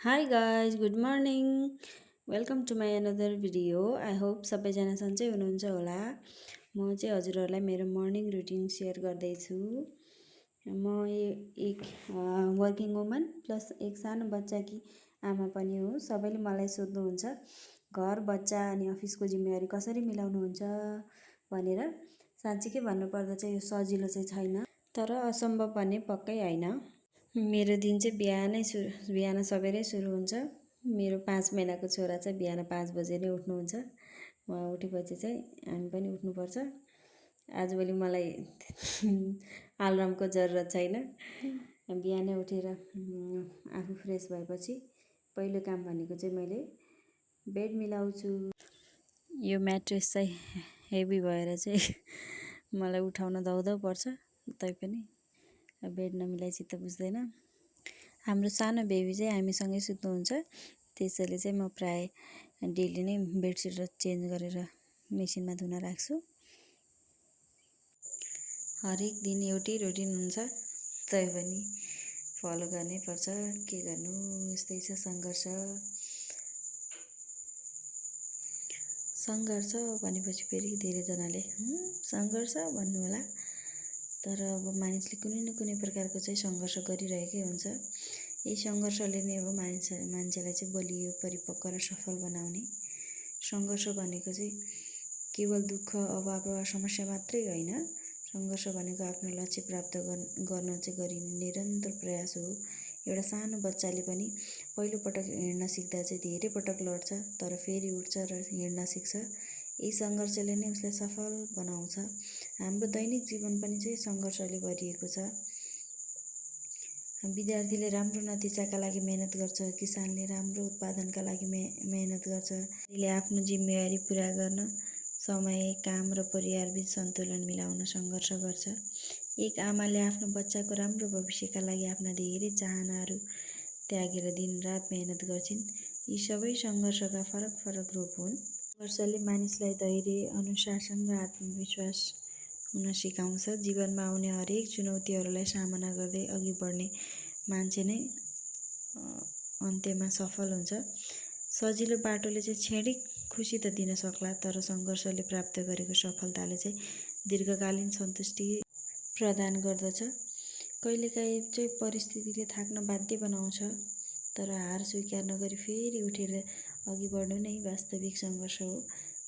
Hi guys, good morning. Welcome to my another video. I hope सबैजना सन्चै हुनुहुन्छ होला। म चाहिँ हजुरहरूलाई मेरो मर्निङ रुटिन सेयर गर्दैछु। म एक वर्किङ वुमन प्लस एक सानो बच्चाकी आमा पनि हो। सबैले मलाई सोध्नुहुन्छ घर बच्चा अनि अफिसको जिम्मेवारी कसरी मिलाउनुहुन्छ भनेर। साँच्चीकै भन्नुपर्दा चाहिँ यो सजिलो चाहिँ छैन, तर असम्भव भन्ने पक्कै होइन। मेरो दिन चाहिँ बिहान सबेरै सुरु हुन्छ। मेरो 5 महिनाको छोरा चाहिँ बिहान 5 बजे नै उठ्नुहुन्छ। उहाँ उठेपछि चाहिँ हामी पनि उठ्नुपर्छ। आजभोलि मलाई अलार्मको जरुरत छैन। बिहानै उठेर आफू फ्रेस भएपछि पहिलो काम भनेको चाहिँ मैले बेड मिलाउँछु। यो म्याट्रेस चाहिँ हेभी भएर चाहिँ मलाई उठाउन दौदौ पर्छ, तैपनि बेड नमिलाई चित्त बुझ्दैन। हाम्रो सानो बेबी चाहिँ हामीसँगै सुत्नुहुन्छ, त्यसैले चाहिँ म प्राय डेली नै बेडसिट चेन्ज गरेर मेसिनमा धुन राख्छु। हरेक दिन एउटै रुटिन हुन्छ, तैपनि फलो गर्नै पर्छ। के गर्नु, यस्तै छ सङ्घर्ष भनेपछि फेरि धेरैजनाले सङ्घर्ष भन्नु होला, तर अब मानिसले कुनै न कुनै प्रकारको चाहिँ सङ्घर्ष गरिरहेकै हुन्छ। यही सङ्घर्षले नै अब मान्छेलाई चाहिँ बलियो, परिपक्व र सफल बनाउने। सङ्घर्ष भनेको चाहिँ केवल दुःख, अभाव र समस्या मात्रै होइन। सङ्घर्ष भनेको आफ्नो लक्ष्य प्राप्त गर्न चाहिँ गरिने निरन्तर प्रयास हो। एउटा सानो बच्चाले पनि पहिलोपटक हिँड्न सिक्दा चाहिँ धेरै पटक लड्छ, तर फेरि उठ्छ र हिँड्न सिक्छ। यही सङ्घर्षले नै उसलाई सफल बनाउँछ। हाम्रो दैनिक जीवन पनि चाहिँ सङ्घर्षले भरिएको छ। विद्यार्थीले राम्रो नतिजाका लागि मेहनत गर्छ, किसानले राम्रो उत्पादनका लागि मेहनत गर्छ, त्यसले आफ्नो जिम्मेवारी पुरा गर्न समय, काम र परिवारबीच सन्तुलन मिलाउन सङ्घर्ष गर्छ। एक आमाले आफ्नो बच्चाको राम्रो भविष्यका लागि आफ्ना धेरै चाहनाहरू त्यागेर दिनरात मेहनत गर्छिन्। यी सबै सङ्घर्षका फरक फरक रूप हुन्। सङ्घर्षले मानिसलाई धैर्य, अनुशासन र आत्मविश्वास हुन सिकाउँछ। जीवनमा आउने हरेक चुनौतीहरूलाई सामना गर्दै अघि बढ्ने मान्छे नै अन्त्यमा सफल हुन्छ। सजिलो बाटोले चाहिँ क्षणिक खुसी त दिन सक्ला, तर सङ्घर्षले प्राप्त गरेको सफलताले चाहिँ दीर्घकालीन सन्तुष्टि प्रदान गर्दछ। कहिलेकाहीँ चाहिँ परिस्थितिले थाक्न बाध्य बनाउँछ, तर हार स्वीकार नगरी फेरि उठेर अघि बढ्नु नै वास्तविक सङ्घर्ष हो।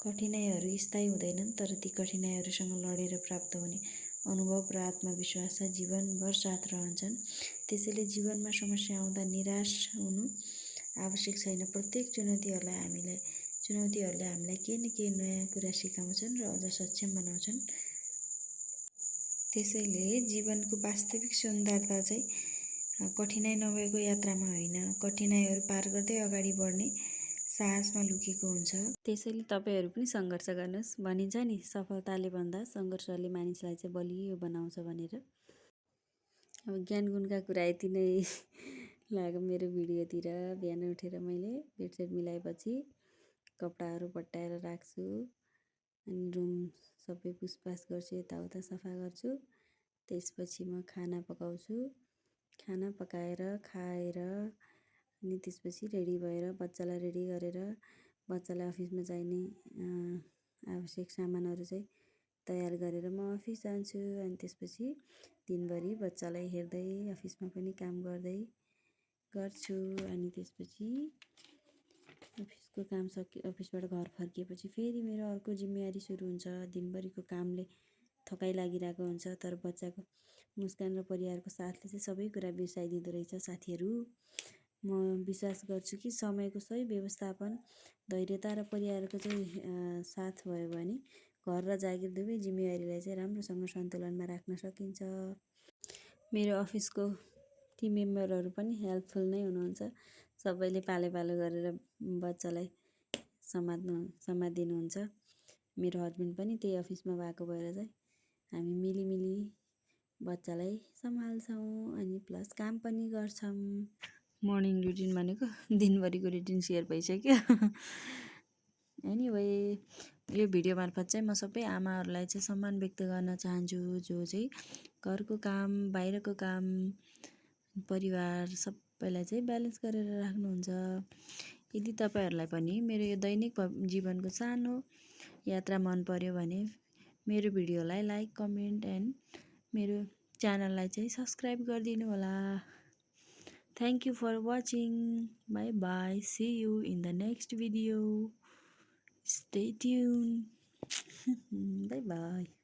कठिनाइहरू स्थायी हुँदैनन्, तर ती कठिनाइहरूसँग लडेर प्राप्त हुने अनुभव र आत्मविश्वास चाहिँ जीवनभर साथ रहन्छन्। त्यसैले जीवनमा समस्या आउँदा निराश हुनु आवश्यक छैन। प्रत्येक चुनौतीहरूले हामीलाई केही न केही नयाँ कुरा सिकाउँछन् र अझ सक्षम बनाउँछन्। त्यसैले जीवनको वास्तविक सुन्दरता चाहिँ कठिनाइ नभएको यात्रामा होइन, कठिनाइहरू पार गर्दै अगाडि बढ्ने साहसमा लुकेको हुन्छ। त्यसैले तपाईँहरू पनि सङ्घर्ष गर्नुहोस्। भनिन्छ नि, सफलताले भन्दा सङ्घर्षले मानिसलाई चाहिँ बलियो बनाउँछ भनेर। अब ज्ञान गुणका कुरा यति नै लाग्यो मेरो भिडियोतिर। बिहान उठेर मैले बेडसिट मिलाएपछि कपडाहरू पट्याएर राख्छु, अनि रुम सबै पुसपास गर्छु, यताउता सफा गर्छु। त्यसपछि म खाना पकाउँछु। खाना पकाएर खाएर अनि त्यसपछि रेडी भएर बच्चालाई रेडी गरेर बच्चालाई अफिसमा चाहिने आवश्यक सामानहरू चाहिँ तयार गरेर म अफिस जान्छु। अनि त्यसपछि दिनभरि बच्चालाई हेर्दै अफिसमा पनि काम गर्दै गर्छु। अनि त्यसपछि अफिसको काम अफिसबाट घर फर्किएपछि फेरि मेरो अर्को जिम्मेवारी सुरु हुन्छ। दिनभरिको कामले थकाइ लागिरहेको हुन्छ, तर बच्चाको मुस्कान र परिवारको साथले चाहिँ सबै कुरा बिर्साइदिँदो रहेछ साथीहरू। म विश्वास गर्छु कि समयको सही व्यवस्थापन, धैर्यता र परिवारको चाहिँ साथ भयो भने घर र जागिर दुवै जिम्मेवारीलाई चाहिँ राम्रोसँग सन्तुलनमा राख्न सकिन्छ। मेरो अफिसको टिम मेम्बरहरू पनि हेल्पफुल नै हुनुहुन्छ। सबैले पालो गरेर बच्चालाई समात्दिनुहुन्छ। मेरो हस्बेन्ड पनि त्यही अफिसमा भएको भएर चाहिँ हामी मिलिमिली बच्चालाई सम्हाल्छौँ अनि प्लस काम पनि गर्छौँ। मर्निङ रुटिन भनेको दिनभरिको रुटिन सेयर भइसक्यो। एनिवे, यो भिडियो मार्फत चाहिँ म सबै आमाहरूलाई चाहिँ सम्मान व्यक्त गर्न चाहन्छु, जो चाहिँ घरको काम, बाहिरको काम, परिवार पहिला चाहिँ ब्यालेन्स गरेर राख्नुहुन्छ। यदि तपाईँहरूलाई पनि मेरो यो दैनिक जीवनको सानो यात्रा मन पर्यो भने मेरो भिडियोलाई लाइक, कमेन्ट एन्ड मेरो च्यानललाई चाहिँ सब्सक्राइब गरिदिनु होला। Thank you for watching. Bye bye. See you in the next video. Stay tuned. Bye bye.